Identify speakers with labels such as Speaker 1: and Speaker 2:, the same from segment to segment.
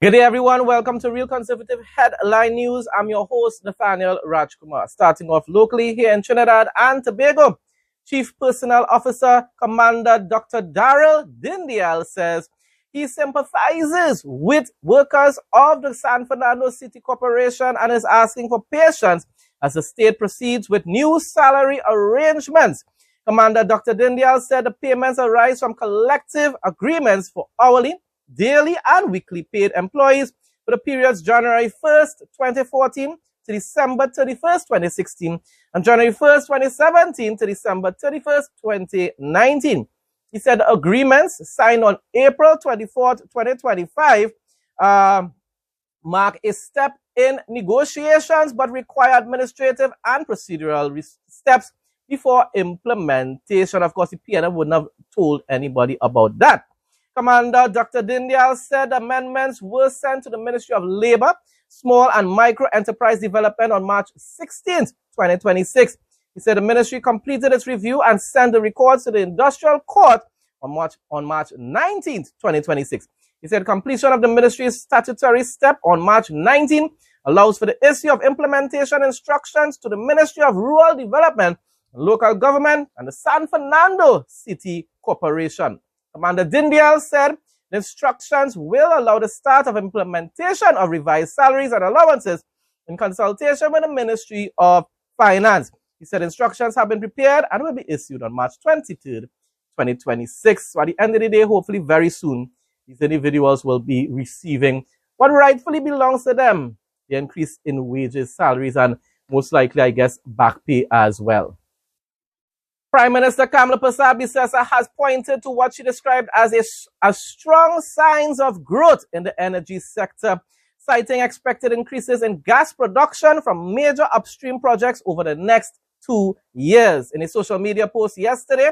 Speaker 1: Good day, everyone. Welcome to Real Conservative Headline News. I'm your host, Nathaniel Rajkumar. Starting off locally here in Trinidad and Tobago, Chief Personnel Officer Commander Dr. Daryl Dindial says he sympathizes with workers of the San Fernando City Corporation and is asking for patience as the state proceeds with new salary arrangements. Commander Dr. Dindial said the payments arise from collective agreements for hourly, daily and weekly paid employees for the periods January 1st, 2014 to December 31st, 2016 and January 1st, 2017 to December 31st, 2019. He said the agreements signed on April 24th, 2025 mark a step in negotiations but require administrative and procedural steps before implementation. Of course, the PNM wouldn't have told anybody about that. Commander Dr. Dindial said amendments were sent to the Ministry of Labor, Small and Micro Enterprise Development on March 16, 2026. He said the ministry completed its review and sent the records to the Industrial Court on March 19, 2026. He said completion of the ministry's statutory step on March 19 allows for the issue of implementation instructions to the Ministry of Rural Development and Local Government and the San Fernando City Corporation. Commander Dindial said the instructions will allow the start of implementation of revised salaries and allowances in consultation with the Ministry of Finance. He said instructions have been prepared and will be issued on March 23rd, 2026. So at the end of the day, hopefully very soon, these individuals will be receiving what rightfully belongs to them, the increase in wages, salaries, and most likely, I guess, back pay as well. Prime Minister Kamala Persad-Bissessar has pointed to what she described as strong signs of growth in the energy sector, citing expected increases in gas production from major upstream projects over the next 2 years. In a social media post yesterday,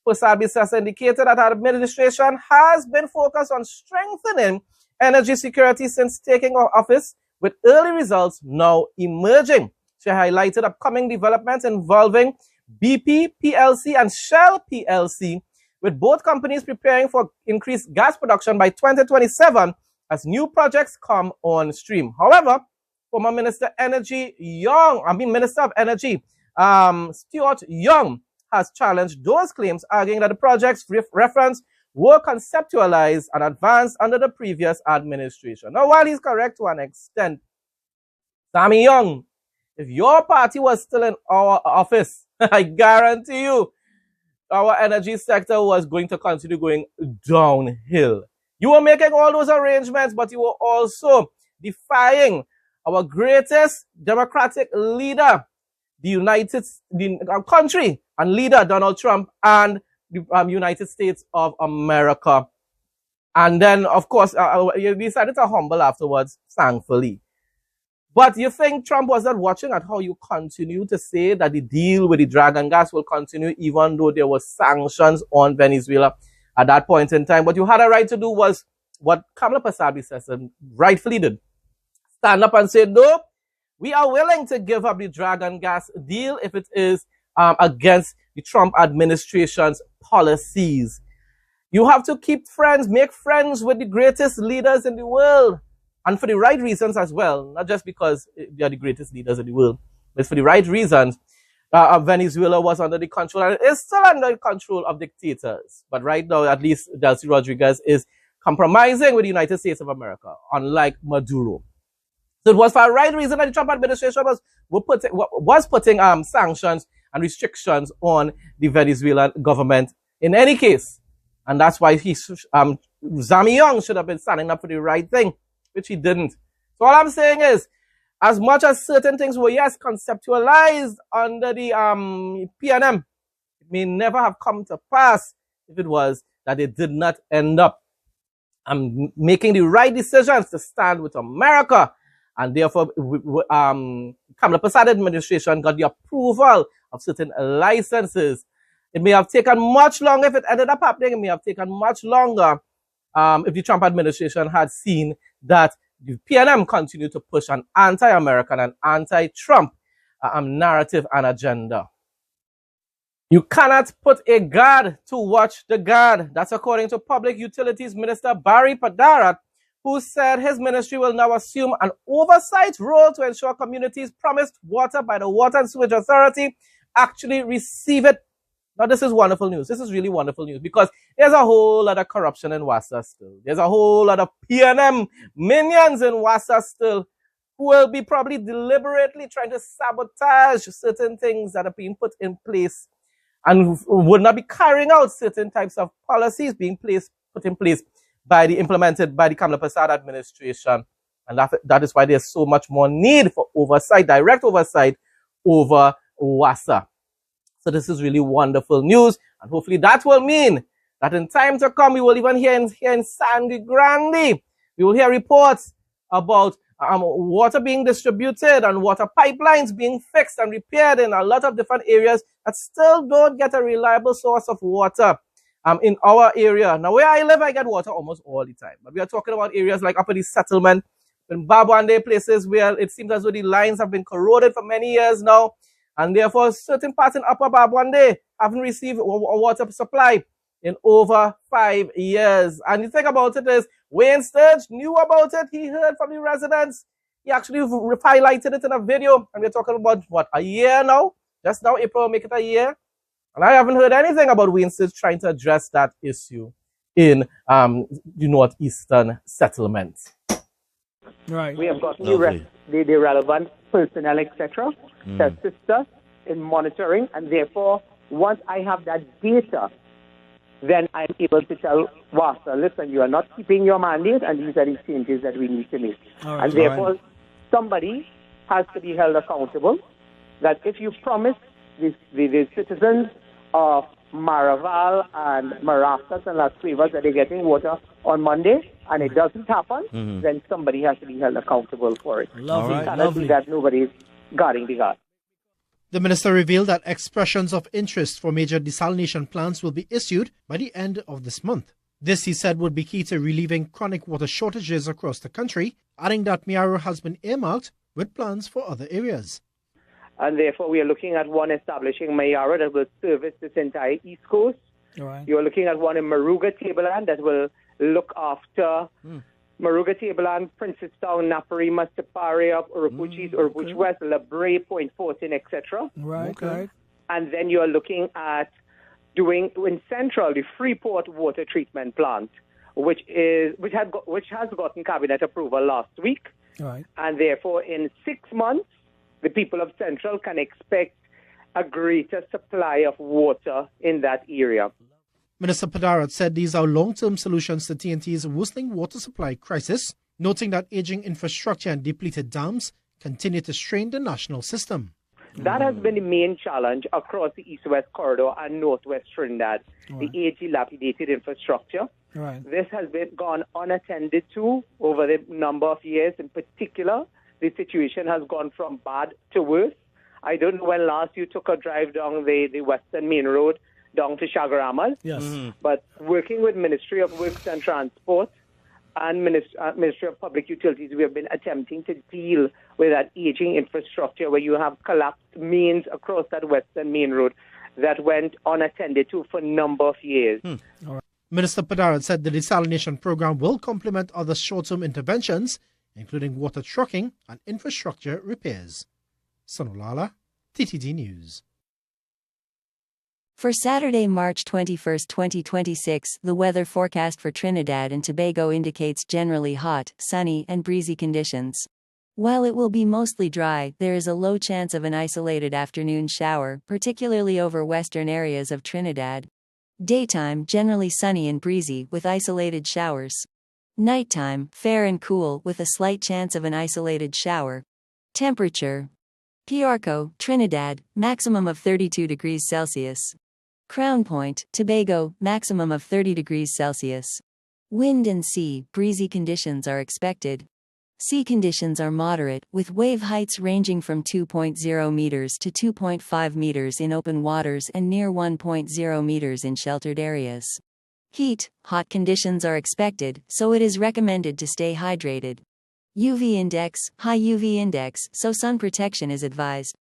Speaker 1: Persad-Bissessar indicated that her administration has been focused on strengthening energy security since taking office, with early results now emerging. She highlighted upcoming developments involving BP PLC and Shell PLC, with both companies preparing for increased gas production by 2027 as new projects come on stream. However, former Minister of Energy Stuart Young has challenged those claims, arguing that the projects referenced were conceptualized and advanced under the previous administration. Now, while he's correct to an extent, Sammy Young, if your party was still in our office, I guarantee you, our energy sector was going to continue going downhill. You were making all those arrangements, but you were also defying our greatest democratic leader, the country and leader, Donald Trump, and the United States of America. And then, of course, you decided to humble afterwards, thankfully. But you think Trump was not watching at how you continue to say that the deal with the dragon gas will continue even though there were sanctions on Venezuela at that point in time? What you had a right to do was what Kamala Persad-Bissessar rightfully did. Stand up and say, no, we are willing to give up the dragon gas deal if it is against the Trump administration's policies. You have to keep friends, make friends with the greatest leaders in the world. And for the right reasons as well, not just because they are the greatest leaders in the world, but for the right reasons. Venezuela was under the control and is still under the control of dictators. But right now, at least Delcy Rodriguez is compromising with the United States of America, unlike Maduro. So it was for a right reason that the Trump administration was putting sanctions and restrictions on the Venezuelan government in any case. And that's why Sammy Young should have been standing up for the right thing, which he didn't. So all I'm saying is, as much as certain things were, yes, conceptualized under the PNM, it may never have come to pass if it was that they did not end up making the right decisions to stand with America. And therefore, Kamala Persad administration got the approval of certain licenses. It may have taken much longer if it ended up happening. It may have taken much longer if the Trump administration had seen that the PNM continued to push an anti-American and anti-Trump narrative and agenda. You cannot put a guard to watch the guard. That's according to Public Utilities Minister Barry Padarat, who said his ministry will now assume an oversight role to ensure communities promised water by the Water and Sewage Authority actually receive it. Now, this is wonderful news. This is really wonderful news because there's a whole lot of corruption in WASA still. There's a whole lot of P&M minions in WASA still who will be probably deliberately trying to sabotage certain things that are being put in place and would not be carrying out certain types of policies being put in place implemented by the Kamala Prasad administration. And that is why there's so much more need for oversight, direct oversight over WASA. So this is really wonderful news. And hopefully that will mean that in time to come, we will even hear in Sandy Grande, we will hear reports about water being distributed and water pipelines being fixed and repaired in a lot of different areas that still don't get a reliable source of water in our area. Now, where I live, I get water almost all the time. But we are talking about areas like Upper East Settlement, in Babwande, places where it seems as though the lines have been corroded for many years now. And therefore, certain parts in Upper Babwande haven't received a water supply in over 5 years. And the thing about it is, Wayne Sturge knew about it. He heard from the residents. He actually highlighted it in a video. And we're talking about, what, a year now? Just now, April will make it a year. And I haven't heard anything about Wayne Sturge trying to address that issue in the northeastern settlement.
Speaker 2: Right.
Speaker 3: We have got the relevant personnel, etc., to assist us in monitoring. And therefore, once I have that data, then I'm able to tell WASA, listen, you are not keeping your mandate, and these are the changes that we need to make.
Speaker 2: Right.
Speaker 3: And therefore, somebody has to be held accountable that if you promise the citizens of Maraval and Maracas and Las Cuevas that they're getting water on Monday, and it doesn't happen, then somebody has to be held accountable for it.
Speaker 2: Lovely,
Speaker 3: It cannot be that nobody's guarding the guard.
Speaker 4: The minister revealed that expressions of interest for major desalination plants will be issued by the end of this month. This, he said, would be key to relieving chronic water shortages across the country, adding that Miaro has been earmarked with plans for other areas.
Speaker 3: And therefore, we are looking at one establishing Mayara that will service this entire East Coast.
Speaker 2: All right.
Speaker 3: You are looking at one in Maruga Tableland that will look after Maruga Tableland, Princestown, Naparima, Siparia, Urupuchi, Urupuchi West, Labre, Point Fortin, etc.
Speaker 2: Right, right.
Speaker 3: And then you are looking at doing in Central the Freeport water treatment plant, which has gotten cabinet approval last week.
Speaker 2: All right.
Speaker 3: And therefore, in 6 months, the people of Central can expect a greater supply of water in that area.
Speaker 4: Minister Padarat said these are long-term solutions to TNT's worsening water supply crisis, noting that aging infrastructure and depleted dams continue to strain the national system.
Speaker 3: That has been the main challenge across the East-West corridor and Northwest Trinidad, the age dilapidated infrastructure.
Speaker 2: Right.
Speaker 3: This has gone unattended to over the number of years. In particular, the situation has gone from bad to worse. I don't know when last you took a drive down the Western Main Road down to Shagaramal.
Speaker 2: Yes.
Speaker 3: But working with Ministry of Works and Transport and Ministry of Public Utilities, we have been attempting to deal with that aging infrastructure where you have collapsed mains across that Western Main Road that went unattended to for a number of years.
Speaker 2: All right.
Speaker 4: Minister Padarat said the desalination program will complement other short-term interventions, including water trucking and infrastructure repairs. Sonolala, TTD News.
Speaker 5: For Saturday, March 21, 2026, the weather forecast for Trinidad and Tobago indicates generally hot, sunny, and breezy conditions. While it will be mostly dry, there is a low chance of an isolated afternoon shower, particularly over western areas of Trinidad. Daytime, generally sunny and breezy, with isolated showers. Nighttime, fair and cool, with a slight chance of an isolated shower. Temperature: Piarco, Trinidad, maximum of 32 degrees Celsius. Crown Point, Tobago, maximum of 30 degrees Celsius. Wind and sea, breezy conditions are expected. Sea conditions are moderate, with wave heights ranging from 2.0 meters to 2.5 meters in open waters and near 1.0 meters in sheltered areas. Hot conditions are expected, so it is recommended to stay hydrated. UV index, high UV index, so sun protection is advised.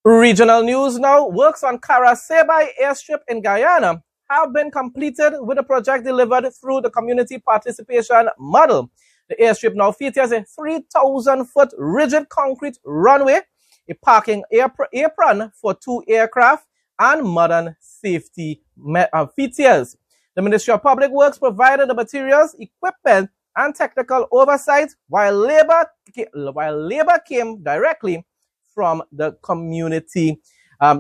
Speaker 1: Regional news now. Works on Caracebai airstrip in Guyana have been completed with the project delivered through the community participation model. The airstrip now features a 3,000-foot rigid concrete runway, a parking apron for 2 aircraft, and modern safety features. The Ministry of Public Works provided the materials, equipment, and technical oversight, while labor came directly from the community.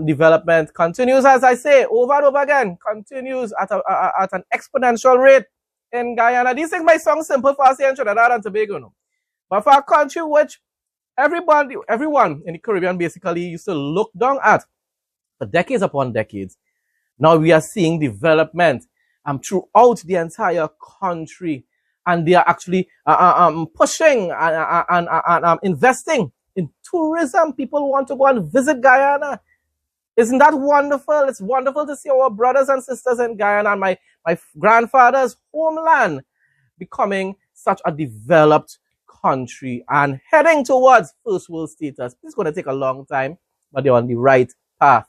Speaker 1: Development continues, as I say, over and over again, continues at an exponential rate in Guyana. These things might sound simple for us here in Trinidad and Tobago, no? But for a country which everyone in the Caribbean basically used to look down at for decades upon decades, now we are seeing development throughout the entire country, and they are actually pushing and investing in tourism. People want to go and visit Guyana. Isn't that wonderful? It's wonderful to see our brothers and sisters in Guyana and my grandfather's homeland becoming such a developed country and heading towards first world status. It's going to take a long time, but they're on the right path.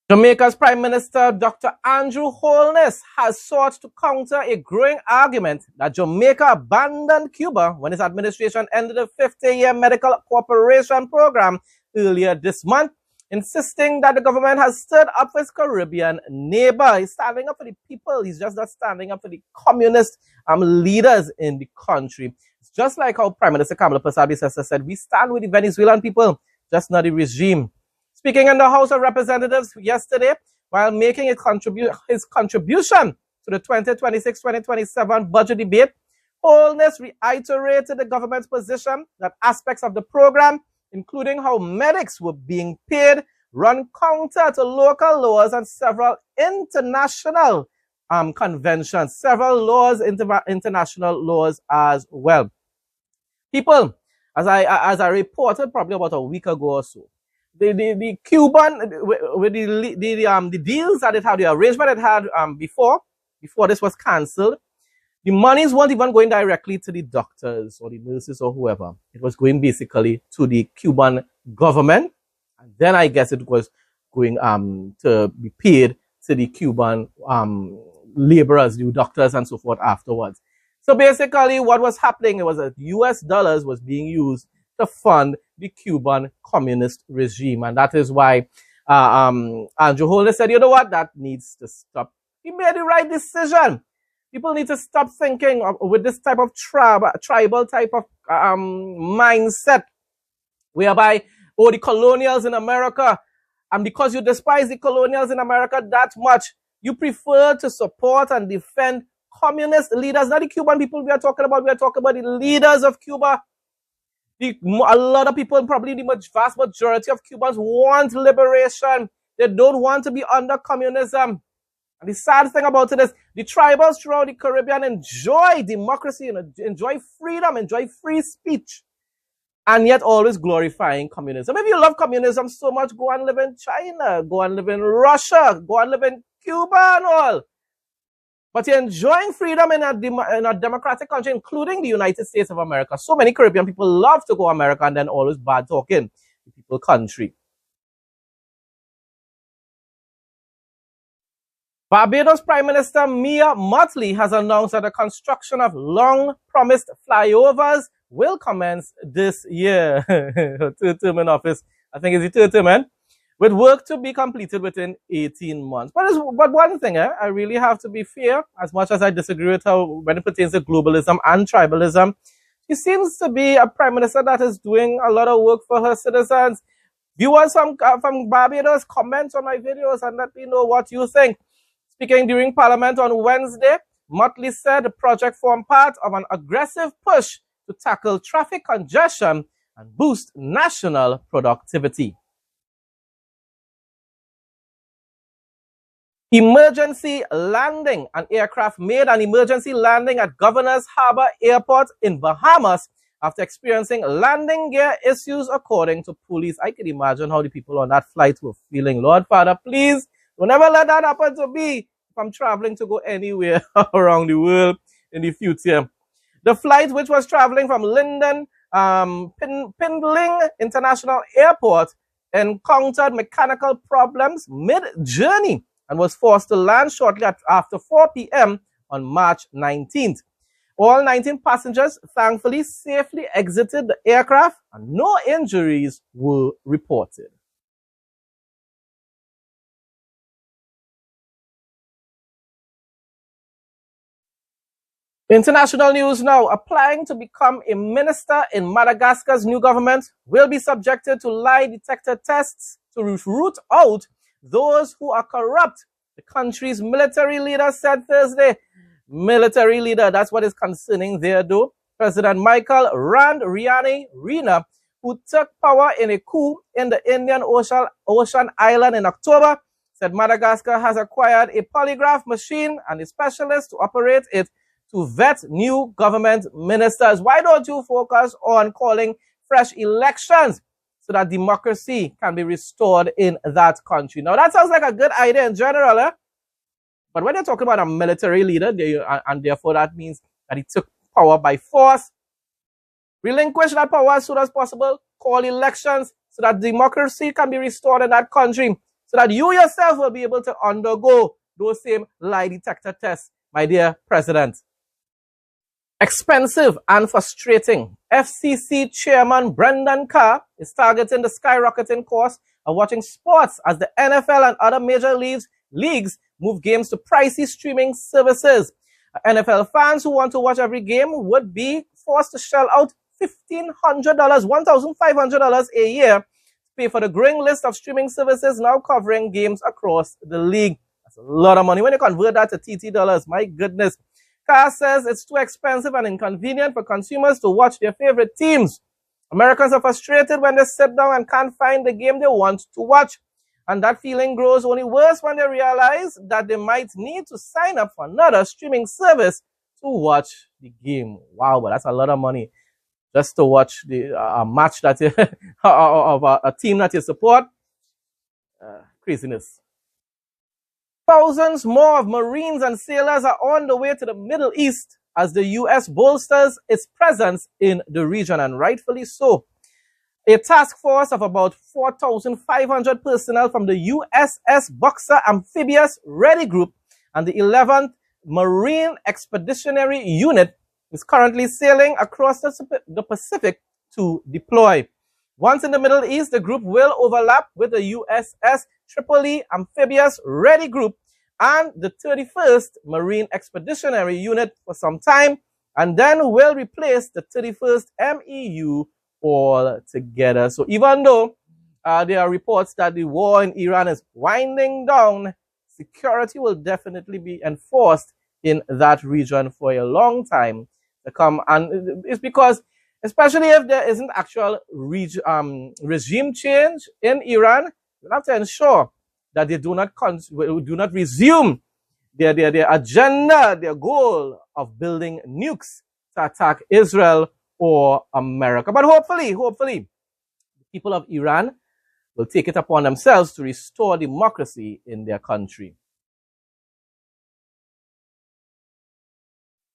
Speaker 1: Jamaica's Prime Minister, Dr. Andrew Holness, has sought to counter a growing argument that Jamaica abandoned Cuba when his administration ended the 50-year medical cooperation program earlier this month, insisting that the government has stood up for its Caribbean neighbor. He's standing up for the people. He's just not standing up for the communist leaders in the country. It's just like how Prime Minister Kamala Persaud-Bissessar said, we stand with the Venezuelan people, just not the regime. Speaking in the House of Representatives yesterday, while making his contribution to the 2026-2027 budget debate, Holness reiterated the government's position that aspects of the program, including how medics were being paid, run counter to local laws and several international conventions, several laws, international laws as well. People, as I reported probably about a week ago or so, the Cuban with the deals that it had, the arrangement it had before this was cancelled, the monies weren't even going directly to the doctors or the nurses or whoever. It was going basically to the Cuban government, and then I guess it was going to be paid to the Cuban laborers, the doctors and so forth afterwards. So basically what was happening, it was that US dollars was being used to fund the Cuban communist regime. And that is why Andrew Holness said, you know what, that needs to stop. He made the right decision. People need to stop thinking with this type of tribal type of mindset, whereby, oh, the colonials in America, and because you despise the colonials in America that much, you prefer to support and defend communist leaders. Not the Cuban people we are talking about the leaders of Cuba. A lot of people, probably the vast majority of Cubans, want liberation. They don't want to be under communism. And the sad thing about it is, the tribals throughout the Caribbean enjoy democracy, enjoy freedom, enjoy free speech, and yet always glorifying communism. If you love communism so much, go and live in China, go and live in Russia, go and live in Cuba and all. But you're enjoying freedom in a democratic country, including the United States of America. So many Caribbean people love to go to America and then always bad talking the people country. Barbados Prime Minister Mia Mottley has announced that the construction of long-promised flyovers will commence this year. Third term in office. I think it's the third term, man. With work to be completed within 18 months. But one thing, I really have to be fair, as much as I disagree with her when it pertains to globalism and tribalism. She seems to be a prime minister that is doing a lot of work for her citizens. Viewers from Barbados, comment on my videos and let me know what you think. Speaking during Parliament on Wednesday, Mottley said the project formed part of an aggressive push to tackle traffic congestion and boost national productivity. Emergency landing. An aircraft made an emergency landing at Governor's Harbour Airport in Bahamas after experiencing landing gear issues, according to police. I can imagine how the people on that flight were feeling. Lord Father, please don't ever let that happen to me if I'm traveling to go anywhere around the world in the future. The flight, which was traveling from Linden Pindling International Airport encountered mechanical problems mid-journey and was forced to land shortly after 4 p.m. on March 19th. All 19 passengers thankfully safely exited the aircraft and no injuries were reported. International news now. Applying to become a minister in Madagascar's new government will be subjected to lie detector tests to root out those who are corrupt, the country's military leader said Thursday. Military leader, that's what is concerning there, though. President Michael Randrianirina, who took power in a coup in the Indian Ocean island in October, said Madagascar has acquired a polygraph machine and a specialist to operate it to vet new government ministers. Why don't you focus on calling fresh elections so that democracy can be restored in that country? Now, that sounds like a good idea in general, eh? But when you're talking about a military leader, and therefore that means that he took power by force, relinquish that power as soon as possible, call elections so that democracy can be restored in that country, so that you yourself will be able to undergo those same lie detector tests, my dear president. Expensive and frustrating. FCC Chairman Brendan Carr is targeting the skyrocketing cost of watching sports as the NFL and other major leagues move games to pricey streaming services. NFL fans who want to watch every game would be forced to shell out $1,500, $1,500 a year to pay for the growing list of streaming services now covering games across the league. That's a lot of money. When you convert that to TT dollars, my goodness. Carr says it's too expensive and inconvenient for consumers to watch their favorite teams. Americans are frustrated when they sit down and can't find the game they want to watch. And that feeling grows only worse when they realize that they might need to sign up for another streaming service to watch the game. Wow, but that's a lot of money just to watch the match that you, of a team that you support. Craziness. Thousands more of Marines and sailors are on the way to the Middle East as the U.S. bolsters its presence in the region, and rightfully so. A task force of about 4,500 personnel from the USS Boxer Amphibious Ready Group and the 11th Marine Expeditionary Unit is currently sailing across the Pacific to deploy. Once in the Middle East, the group will overlap with the USS Tripoli Amphibious Ready Group and the 31st Marine Expeditionary Unit for some time, and then will replace the 31st MEU altogether. So even though there are reports that the war in Iran is winding down, security will definitely be enforced in that region for a long time to come. And it's because, especially if there isn't actual regime change in Iran, we'll have to ensure that they do not resume their agenda, their goal of building nukes to attack Israel or America. But hopefully, the people of Iran will take it upon themselves to restore democracy in their country.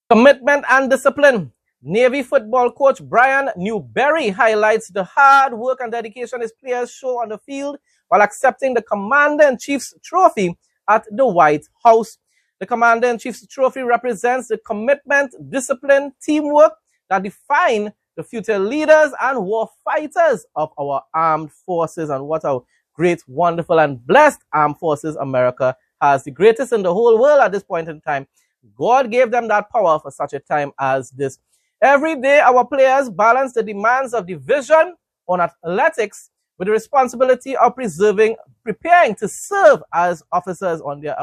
Speaker 1: Commitment and discipline. Navy football coach Brian Newberry highlights the hard work and dedication his players show on the field while accepting the Commander-in-Chief's trophy at the White House. The Commander-in-Chief's trophy represents the commitment, discipline, teamwork that define the future leaders and war fighters of our armed forces. And what a great, wonderful, and blessed armed forces America has, the greatest in the whole world at this point in time. God gave them that power for such a time as this. Every day, our players balance the demands of division on athletics with the responsibility of preparing to serve as officers on their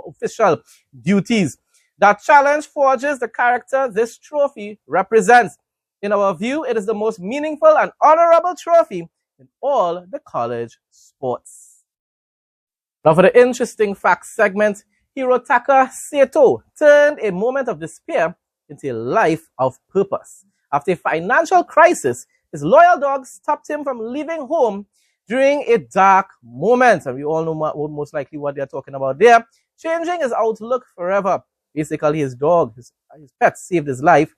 Speaker 1: official duties. That challenge forges the character this trophy represents. In our view, it is the most meaningful and honorable trophy in all the college sports. Now for the interesting facts segment, Hirotaka Sato turned a moment of despair into a life of purpose. After a financial crisis, his loyal dogs stopped him from leaving home during a dark moment. And we all know most likely what they're talking about there. Changing his outlook forever. Basically, his dog, his pet saved his life.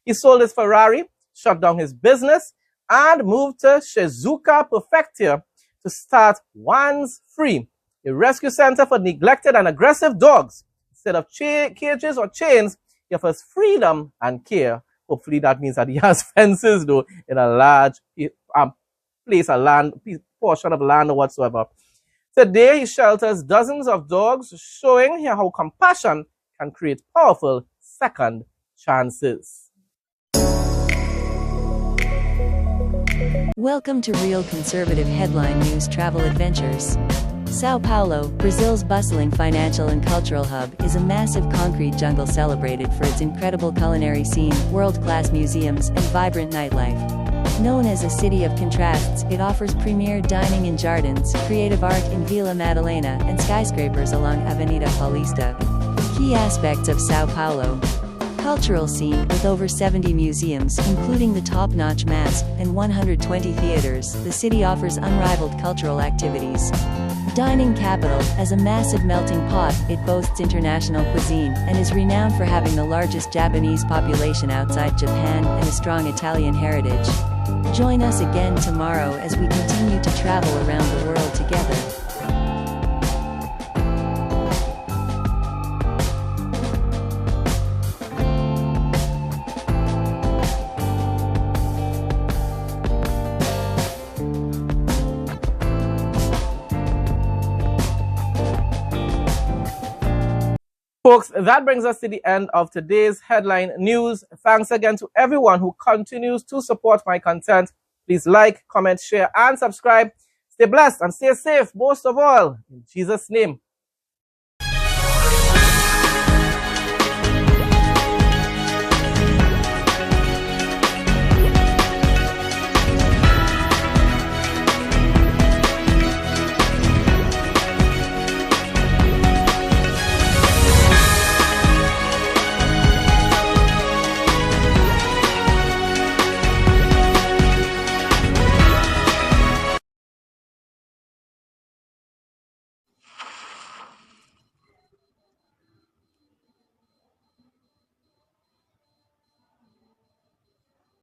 Speaker 1: He sold his Ferrari, shut down his business and moved to Shizuoka Prefecture to start One's Free, a rescue center for neglected and aggressive dogs. Instead of cages or chains, he offers freedom and care. Hopefully that means that he has fences, though, in a large portion of land or whatsoever. Today, he shelters dozens of dogs, showing how compassion can create powerful second chances.
Speaker 5: Welcome to Real Conservative Headline News Travel Adventures. Sao Paulo, Brazil's bustling financial and cultural hub, is a massive concrete jungle celebrated for its incredible culinary scene, world-class museums, and vibrant nightlife. Known as a city of contrasts, it offers premier dining in jardins, creative art in Vila Madalena, and skyscrapers along Avenida Paulista. Key aspects of Sao Paulo. Cultural scene, with over 70 museums, including the top-notch MASP, and 120 theaters, the city offers unrivaled cultural activities. Dining capital, as a massive melting pot, it boasts international cuisine, and is renowned for having the largest Japanese population outside Japan, and a strong Italian heritage. Join us again tomorrow as we continue to travel around the world together.
Speaker 1: Folks, that brings us to the end of today's headline news. Thanks again to everyone who continues to support my content. Please like, comment, share, and subscribe. Stay blessed and stay safe, most of all. In Jesus' name.